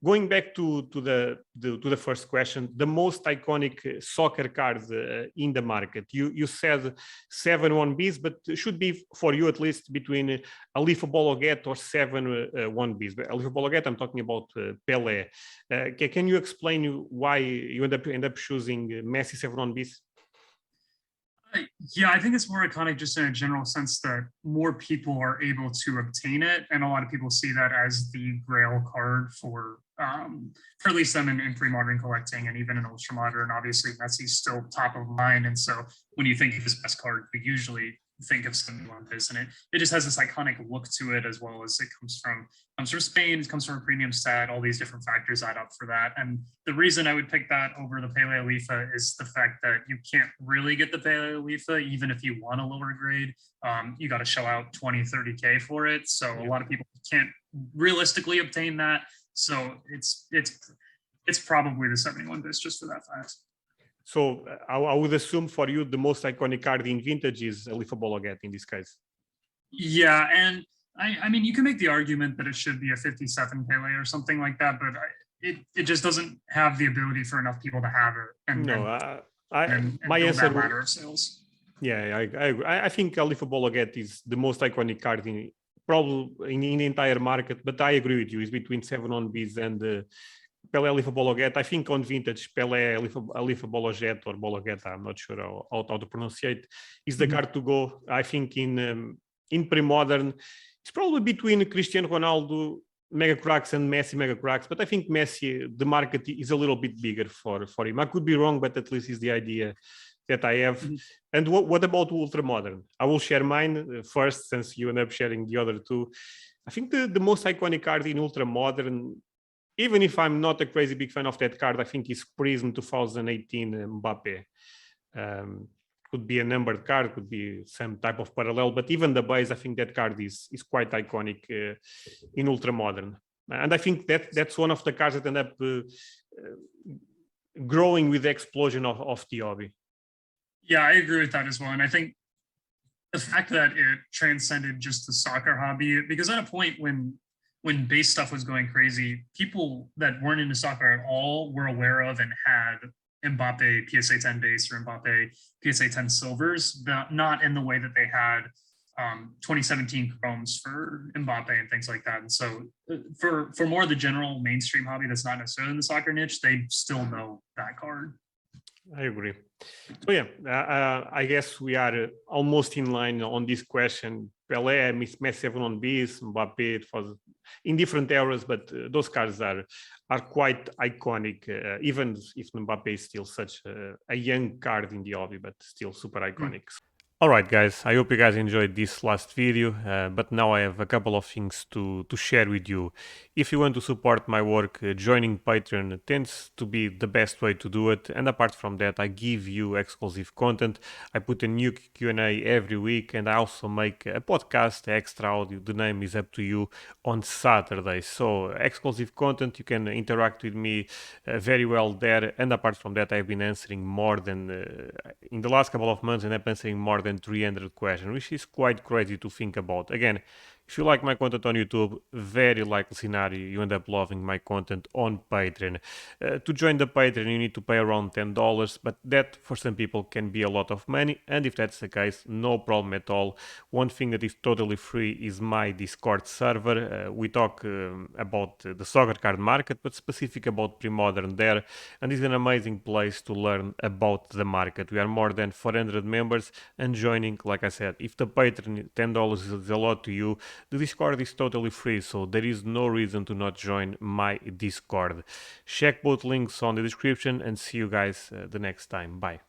Going back to the first question, the most iconic soccer cards in the market. You said 7 1Bs, but it should be for you at least between Alifa Bologuet or 7 1Bs. But Alifa Bologuet, I'm talking about Pelé. Can you explain why you end up choosing Messi 7 1Bs? Yeah, I think it's more iconic just in a general sense that more people are able to obtain it, and a lot of people see that as the grail card for at least them in pre-modern collecting and even in ultra modern. Obviously, Messi's still top of mind, and so when you think of his best card, you usually think of something like this, and it just has this iconic look to it, as well as it comes from Spain, it comes from a premium set. All these different factors add up for that. And the reason I would pick that over the Pele Alifa is the fact that you can't really get the Pele Alifa, even if you want a lower grade. You got to shell out 20, 30K for it. So a lot of people can't realistically obtain that. So it's probably the 71 bits just for that fact. So I would assume for you the most iconic card in vintage is Alifa Bologuet in this case. Yeah, and I mean, you can make the argument that it should be a 57 Pele or something like that, but it just doesn't have the ability for enough people to have it. And my answer ladder of sales. Yeah, I think Alifa Bologuet is the most iconic card probably in the entire market, but I agree with you. It's between 7 1Bs and Pelé Alifa Bologuet. I think on vintage, Pelé Alifa Bologuet or Bologuet, I'm not sure how to pronounce it, is the card to go. I think in pre-modern, it's probably between Cristiano Ronaldo Mega Cracks and Messi Mega Cracks, but I think Messi, the market is a little bit bigger for him. I could be wrong, but at least is the idea that I have. And what about ultra modern? I will share mine first, since you end up sharing the other two. I think the most iconic card in ultra modern, even if I'm not a crazy big fan of that card, I think is Prism 2018 Mbappe. Could be a numbered card, could be some type of parallel, but even the base, I think that card is quite iconic in ultra modern. And I think that's one of the cards that end up growing with the explosion of the hobby. Yeah, I agree with that as well. And I think the fact that it transcended just the soccer hobby, because at a point when base stuff was going crazy, people that weren't into soccer at all were aware of and had Mbappe PSA 10 base or Mbappe PSA 10 silvers, but not in the way that they had 2017 chromes for Mbappe and things like that. And so for more of the general mainstream hobby that's not necessarily in the soccer niche, they still know that card. I agree. So yeah, I guess we are almost in line on this question. Pelé, Messi 7 1Bs, Mbappe, it was in different eras, but those cards are quite iconic, even if Mbappe is still such a young card in the hobby, but still super iconic. All right, guys, I hope you guys enjoyed this last video, but now I have a couple of things to share with you. If you want to support my work, joining Patreon tends to be the best way to do it, and apart from that, I give you exclusive content. I put a new Q&A every week, and I also make a podcast, extra audio, the name is up to you, on Saturday. So exclusive content, you can interact with me very well there, and apart from that, I've been answering more than, in the last couple of months, and I've been answering more than 300 questions, which is quite crazy to think about. Again, if you like my content on YouTube, very likely scenario you end up loving my content on Patreon. To join the Patreon, you need to pay around $10, but that for some people can be a lot of money, and if that's the case, no problem at all. One thing that is totally free is my Discord server. We talk about the soccer card market, but specific about pre-modern there, and it's an amazing place to learn about the market. We are more than 400 members, and joining, like I said, if the Patreon $10 is a lot to you, the Discord is totally free, so there is no reason to not join my Discord. Check both links on the description, and see you guys the next time. Bye.